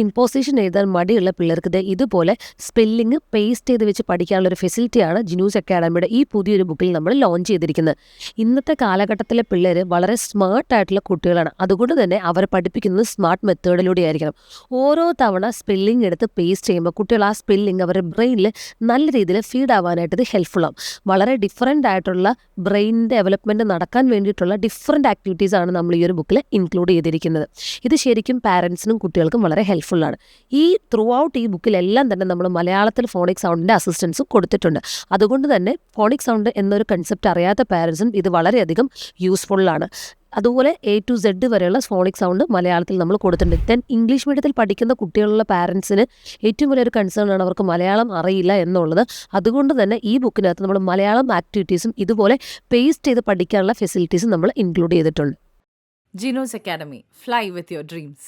Imposition എഴുതാൻ മടിയുള്ള പിള്ളേർക്ക് ഇതുപോലെ സ്പെല്ലിംഗ് പേസ്റ്റ് ചെയ്ത് വെച്ച് പഠിക്കാനുള്ള ഒരു ഫെസിലിറ്റിയാണ് ജിനൂസ് അക്കാഡമിയുടെ ഈ പുതിയൊരു ബുക്കിൽ നമ്മൾ ലോഞ്ച് ചെയ്തിരിക്കുന്നത്. ഇന്നത്തെ കാലഘട്ടത്തിലെ പിള്ളേർ വളരെ സ്മാർട്ടായിട്ടുള്ള കുട്ടികളാണ്. അതുകൊണ്ട് തന്നെ അവരെ പഠിപ്പിക്കുന്നത് സ്മാർട്ട് മെത്തേഡിലൂടെ ആയിരിക്കണം. ഓരോ തവണ സ്പെല്ലിംഗ് എടുത്ത് പേസ്റ്റ് ചെയ്യുമ്പോൾ കുട്ടികൾ ആ സ്പെല്ലിംഗ് അവരുടെ ബ്രെയിനിൽ നല്ല രീതിയിൽ ഫീഡ് ആവാനായിട്ട് ഇത് ഹെൽപ്ഫുൾ ആവും. വളരെ ഡിഫറൻ്റ് ആയിട്ടുള്ള ബ്രെയിൻ ഡെവലപ്മെൻറ്റ് നടക്കാൻ വേണ്ടിയിട്ടുള്ള ഡിഫറെൻറ്റ് ആക്ടിവിറ്റീസാണ് നമ്മൾ ഈ ഒരു ബുക്കിൽ ഇൻക്ലൂഡ് ചെയ്തിരിക്കുന്നത്. ഇത് ശരിക്കും പാരൻസിനും കുട്ടികൾക്കും വളരെ ഹെൽപ്ഫുള്ളാണ്. ഈ ത്രൂ ഔട്ട് ഈ ബുക്കിലെല്ലാം തന്നെ നമ്മൾ മലയാളത്തിൽ ഫോണിക് സൗണ്ടിൻ്റെ അസിസ്റ്റൻസും കൊടുത്തിട്ടുണ്ട്. അതുകൊണ്ട് തന്നെ ഫോണിക് സൗണ്ട് എന്നൊരു കൺസെപ്റ്റ് അറിയാത്ത പാരൻസും ഇത് വളരെയധികം യൂസ്ഫുള്ളാണ്. അതുപോലെ A to Z വരെയുള്ള ഫോണിക് സൗണ്ട് മലയാളത്തിൽ നമ്മൾ കൊടുത്തിട്ടുണ്ട്. ദെൻ ഇംഗ്ലീഷ് മീഡിയത്തിൽ പഠിക്കുന്ന കുട്ടികളുള്ള പാരൻസിന് ഏറ്റവും വലിയൊരു കൺസേൺ ആണ് അവർക്ക് മലയാളം അറിയില്ല എന്നുള്ളത്. അതുകൊണ്ട് തന്നെ ഈ ബുക്കിനകത്ത് നമ്മൾ മലയാളം ആക്ടിവിറ്റീസും ഇതുപോലെ പേസ്റ്റ് ചെയ്ത് പഠിക്കാനുള്ള ഫെസിലിറ്റീസും നമ്മൾ ഇൻക്ലൂഡ് ചെയ്തിട്ടുണ്ട്. Gino's Academy. Fly with your dreams.